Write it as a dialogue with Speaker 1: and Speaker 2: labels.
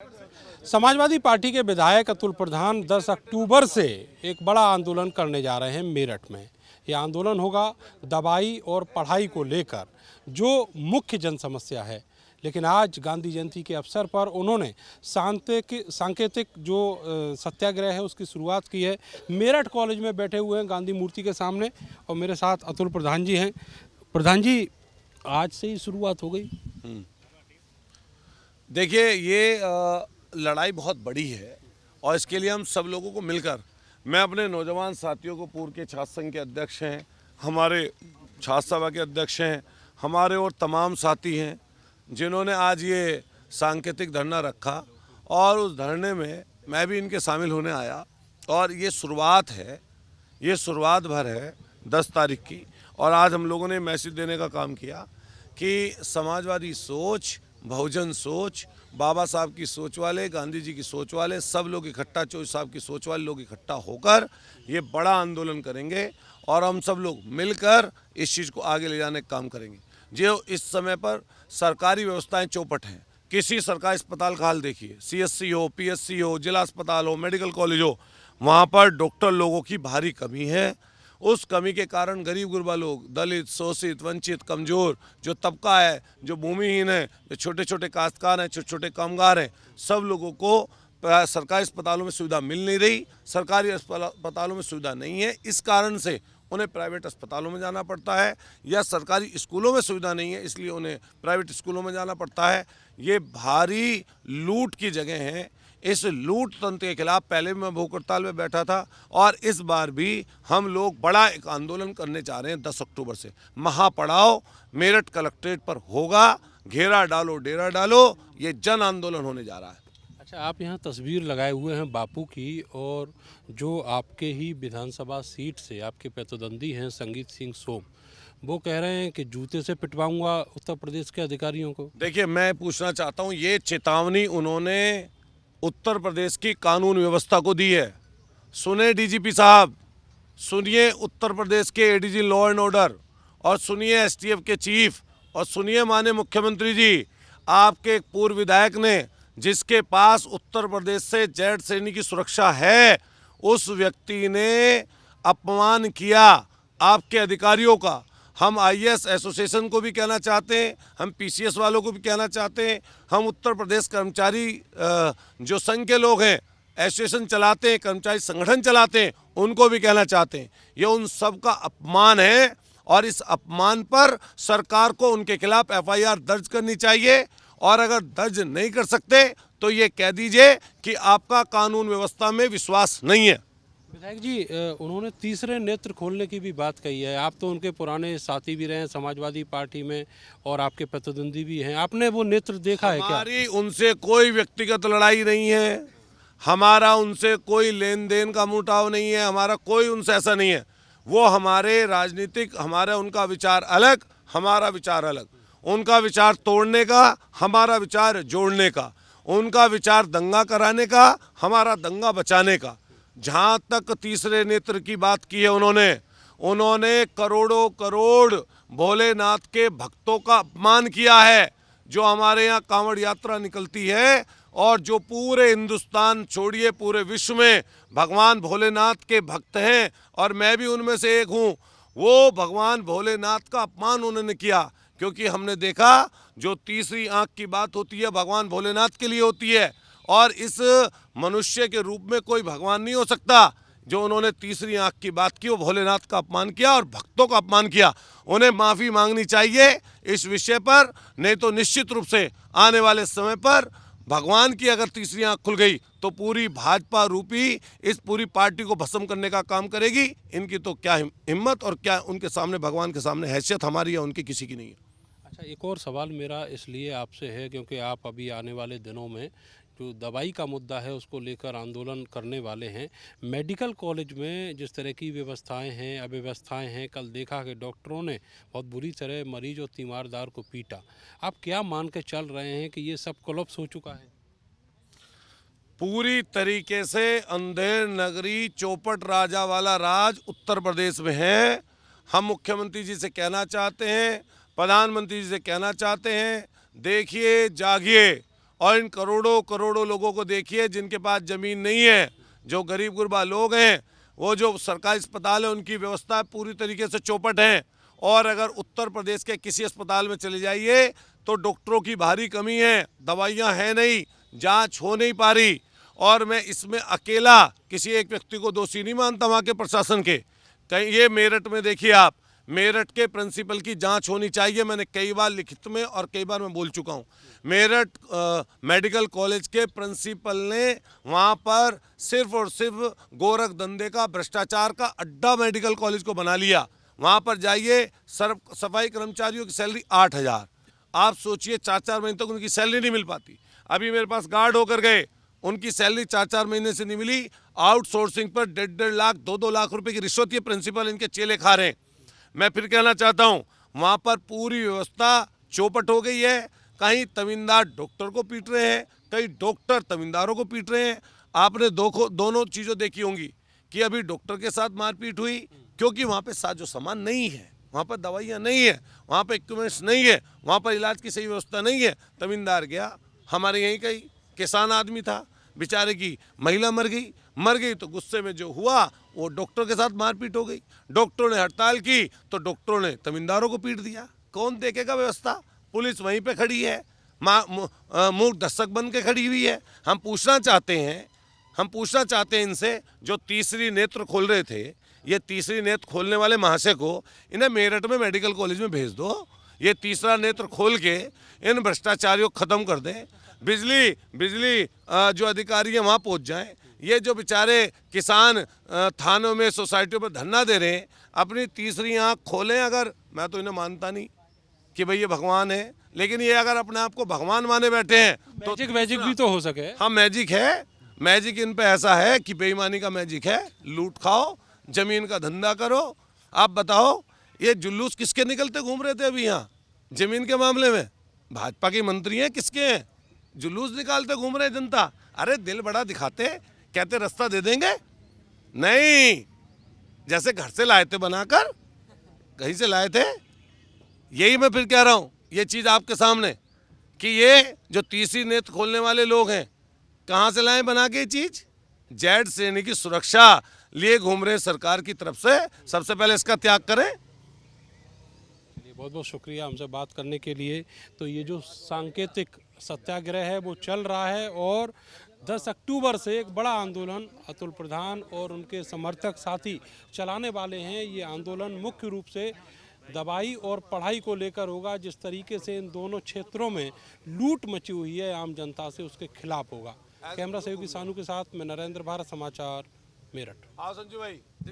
Speaker 1: Samajwadi party के विधायक अतुल प्रधान 10 अक्टूबर से एक बड़ा आंदोलन करने जा रहे हैं मेरठ में। ये आंदोलन होगा दवाई और पढ़ाई को लेकर, जो मुख्य जन समस्या है। लेकिन आज गांधी जयंती के अवसर पर उन्होंने सांकेतिक जो सत्याग्रह है उसकी शुरुआत की है। मेरठ कॉलेज में बैठे हुए हैं गांधी मूर्ति के सामने और मेरे साथ अतुल प्रधान जी हैं। प्रधान जी, आज से ही शुरुआत हो गई।
Speaker 2: देखिए, ये लड़ाई बहुत बड़ी है और इसके लिए हम सब लोगों को मिलकर, मैं अपने नौजवान साथियों को, पूर्व के छात्र संघ के अध्यक्ष हैं, हमारे छात्र सभा के अध्यक्ष हैं, हमारे और तमाम साथी हैं जिन्होंने आज ये सांकेतिक धरना रखा और उस धरने में मैं भी इनके शामिल होने आया। और ये शुरुआत है, ये शुरुआत भर है 10 तारीख की। और आज हम लोगों ने मैसेज देने का काम किया कि समाजवादी सोच, बहुजन सोच, बाबा साहब की सोच वाले, गांधी जी की सोच वाले, सब लोग इकट्ठा, चौधरी साहब की सोच वाले लोग इकट्ठा होकर ये बड़ा आंदोलन करेंगे और हम सब लोग मिलकर इस चीज़ को आगे ले जाने का काम करेंगे। जो इस समय पर सरकारी व्यवस्थाएं चौपट हैं। किसी सरकारी अस्पताल का हाल देखिए, CSC हो, PSC हो, जिला अस्पताल हो, मेडिकल कॉलेज हो, वहाँ पर डॉक्टर लोगों की भारी कमी है। उस कमी के कारण गरीब गुरबा लोग, दलित, शोषित, वंचित, कमज़ोर जो तबका है, जो भूमिहीन है, जो छोटे छोटे काश्तकार हैं, छोटे छोटे कामगार हैं, सब लोगों को सरकारी अस्पतालों में सुविधा मिल नहीं रही। सरकारी अस्पतालों में सुविधा नहीं है, इस कारण से उन्हें प्राइवेट अस्पतालों में जाना पड़ता है, या सरकारी स्कूलों में सुविधा नहीं है इसलिए उन्हें प्राइवेट स्कूलों में जाना पड़ता है। ये भारी लूट की जगह हैं। इस लूट तंत्र के खिलाफ पहले भी मैं भूख हड़ताल में बैठा था और इस बार भी हम लोग बड़ा एक आंदोलन करने जा रहे हैं। 10 अक्टूबर से महापड़ाव मेरठ कलेक्ट्रेट पर होगा। घेरा डालो, डेरा डालो, ये जन आंदोलन होने जा रहा है।
Speaker 1: अच्छा, आप यहाँ तस्वीर लगाए हुए हैं बापू की, और जो आपके ही विधानसभा सीट से आपके प्रतिद्वंदी हैं संगीत सिंह सोम, वो कह रहे हैं कि जूते से पिटवाऊंगा उत्तर प्रदेश के अधिकारियों को।
Speaker 2: देखिए, मैं पूछना चाहता हूँ, ये चेतावनी उन्होंने उत्तर प्रदेश की कानून व्यवस्था को दी है। सुने DGP साहब, सुनिए उत्तर प्रदेश के ADG लॉ एंड ऑर्डर, और सुनिए STF के चीफ, और सुनिए माननीय मुख्यमंत्री जी। आपके एक पूर्व विधायक ने, जिसके पास उत्तर प्रदेश से Z श्रेणी की सुरक्षा है, उस व्यक्ति ने अपमान किया आपके अधिकारियों का। हम IAS एसोसिएशन को भी कहना चाहते हैं, हम PCS वालों को भी कहना चाहते हैं, हम उत्तर प्रदेश कर्मचारी जो संघ के लोग हैं, एसोसिएशन चलाते हैं, कर्मचारी संगठन चलाते हैं, उनको भी कहना चाहते हैं। ये उन सब का अपमान है और इस अपमान पर सरकार को उनके खिलाफ FIR दर्ज करनी चाहिए। और अगर दर्ज नहीं कर सकते तो ये कह दीजिए कि आपका कानून व्यवस्था में विश्वास नहीं है।
Speaker 1: विधायक जी, उन्होंने तीसरे नेत्र खोलने की भी बात कही है। आप तो उनके पुराने साथी भी रहे हैं समाजवादी पार्टी में और आपके प्रतिद्वंदी भी हैं। आपने वो नेत्र देखा है क्या?
Speaker 2: हमारी उनसे कोई व्यक्तिगत लड़ाई नहीं है, हमारा उनसे कोई लेन देन का मुटाव नहीं है, हमारा कोई उनसे ऐसा नहीं है। वो हमारे राजनीतिक, हमारा उनका विचार अलग, हमारा विचार अलग। उनका विचार तोड़ने का, हमारा विचार जोड़ने का। उनका विचार दंगा कराने का, हमारा दंगा बचाने का। जहाँ तक तीसरे नेत्र की बात की है उन्होंने करोड़ों करोड़ भोलेनाथ के भक्तों का अपमान किया है। जो हमारे यहाँ कांवड़ यात्रा निकलती है और जो पूरे हिंदुस्तान छोड़िए पूरे विश्व में भगवान भोलेनाथ के भक्त हैं, और मैं भी उनमें से एक हूँ, वो भगवान भोलेनाथ का अपमान उन्होंने किया। क्योंकि हमने देखा, जो तीसरी आंख की बात होती है भगवान भोलेनाथ के लिए होती है, और इस मनुष्य के रूप में कोई भगवान नहीं हो सकता। जो उन्होंने तीसरी आंख की बात की, वो भोलेनाथ का अपमान किया और भक्तों का अपमान किया। उन्हें माफ़ी मांगनी चाहिए इस विषय पर, नहीं तो निश्चित रूप से आने वाले समय पर भगवान की अगर तीसरी आंख खुल गई तो पूरी भाजपा रूपी इस पूरी पार्टी को भस्म करने का काम करेगी। इनकी तो क्या हिम्मत और क्या उनके सामने, भगवान के सामने हैसियत हमारी या उनकी किसी की नहीं है।
Speaker 1: अच्छा, एक और सवाल मेरा इसलिए आपसे है क्योंकि आप अभी आने वाले दिनों में जो दवाई का मुद्दा है उसको लेकर आंदोलन करने वाले हैं। मेडिकल कॉलेज में जिस तरह की व्यवस्थाएं हैं, अव्यवस्थाएं हैं, कल देखा कि डॉक्टरों ने बहुत बुरी तरह मरीज और तीमारदार को पीटा। आप क्या मान के चल रहे हैं कि ये सब कोलैप्स हो चुका है?
Speaker 2: पूरी तरीके से अंधेर नगरी चौपट राजा वाला राज उत्तर प्रदेश में है। हम मुख्यमंत्री जी से कहना चाहते हैं, प्रधानमंत्री जी से कहना चाहते हैं, देखिए, जागिए और इन करोड़ों करोड़ों लोगों को देखिए जिनके पास ज़मीन नहीं है, जो गरीब गुरबा लोग हैं, वो जो सरकारी अस्पताल है उनकी व्यवस्था पूरी तरीके से चौपट है। और अगर उत्तर प्रदेश के किसी अस्पताल में चले जाइए तो डॉक्टरों की भारी कमी है, दवाइयाँ हैं नहीं, जांच हो नहीं पा रही। और मैं इसमें अकेला किसी एक व्यक्ति को दोषी नहीं मानता वहाँ के प्रशासन के। कहीं ये मेरठ में देखिए आप, मेरठ के प्रिंसिपल की जांच होनी चाहिए। मैंने कई बार लिखित में और कई बार मैं बोल चुका हूँ। मेरठ मेडिकल कॉलेज के प्रिंसिपल ने वहाँ पर सिर्फ और सिर्फ गोरख धंधे का, भ्रष्टाचार का अड्डा मेडिकल कॉलेज को बना लिया। वहाँ पर जाइए, सफाई कर्मचारियों की सैलरी 8,000। आप सोचिए 4-4 महीने तक उनकी सैलरी नहीं मिल पाती। अभी मेरे पास गार्ड होकर गए, उनकी सैलरी 4-4 महीने से नहीं मिली। आउटसोर्सिंग पर 1.5 लाख 2-2 लाख रुपए की रिश्वत ये प्रिंसिपल इनके चेले खा रहे हैं। मैं फिर कहना चाहता हूँ, वहाँ पर पूरी व्यवस्था चौपट हो गई है। कहीं तमींदार डॉक्टर को पीट रहे हैं, कहीं डॉक्टर तमींदारों को पीट रहे हैं। आपने दोनों चीज़ें देखी होंगी कि अभी डॉक्टर के साथ मारपीट हुई क्योंकि वहाँ पे साजो सामान नहीं है, वहाँ पर दवाइयाँ नहीं है, वहाँ पर इक्विपमेंट्स नहीं है, वहाँ पर इलाज की सही व्यवस्था नहीं है। तमींदार गया, हमारे यहीं कहीं किसान आदमी था, बेचारे की महिला मर गई तो गुस्से में जो हुआ वो डॉक्टर के साथ मारपीट हो गई। डॉक्टरों ने हड़ताल की तो डॉक्टरों ने तमींदारों को पीट दिया। कौन देखेगा व्यवस्था? पुलिस वहीं पे खड़ी है, मूक दस्तक बन के खड़ी हुई है। हम पूछना चाहते हैं इनसे, जो तीसरी नेत्र खोल रहे थे, ये तीसरी नेत्र खोलने वाले महाशय को इन्हें मेरठ में मेडिकल कॉलेज में भेज दो। ये तीसरा नेत्र खोल के इन भ्रष्टाचारियों को खत्म कर दें। बिजली जो अधिकारी हैं वहाँ पहुँच जाएं। ये जो बेचारे किसान थानों में, सोसाइटियों पर धरना दे रहे हैं, अपनी तीसरी आँख खोलें। अगर, मैं तो इन्हें मानता नहीं कि भाई ये भगवान है, लेकिन ये अगर अपने आप को भगवान माने बैठे हैं तो
Speaker 1: मैजिक भी तो हो सके।
Speaker 2: हाँ, मैजिक है। मैजिक इन पे ऐसा है कि बेईमानी का मैजिक है। लूट खाओ, जमीन का धंधा करो। आप बताओ, ये जुलूस किसके निकलते घूम रहे थे अभी यहाँ जमीन के मामले में? भाजपा के मंत्री हैं, किसके हैं? जुलूस निकालते घूम रहे जनता। अरे दिल बड़ा दिखाते, कहते रास्ता दे देंगे, नहीं, जैसे घर से लाए थे बनाकर, कहीं से लाए थे। यही मैं फिर कह रहा हूँ, ये चीज़ आपके सामने कि ये जो तीसरी नेत्र खोलने वाले लोग हैं, कहाँ से लाए बना के ये चीज़? जेड श्रेणी की सुरक्षा लिए घूम रहे सरकार की तरफ से। सबसे पहले इसका त्याग करें।
Speaker 1: बहुत बहुत शुक्रिया हमसे बात करने के लिए। तो ये जो सांकेतिक सत्याग्रह है वो चल रहा है और 10 अक्टूबर से एक बड़ा आंदोलन अतुल प्रधान और उनके समर्थक साथी चलाने वाले हैं। ये आंदोलन मुख्य रूप से दवाई और पढ़ाई को लेकर होगा। जिस तरीके से इन दोनों क्षेत्रों में लूट मची हुई है आम जनता से, उसके खिलाफ होगा। कैमरा सहयोगी सानू के साथ मैं नरेंद्र, भारत समाचार, मेरठ।
Speaker 2: हाँ संजू भाई।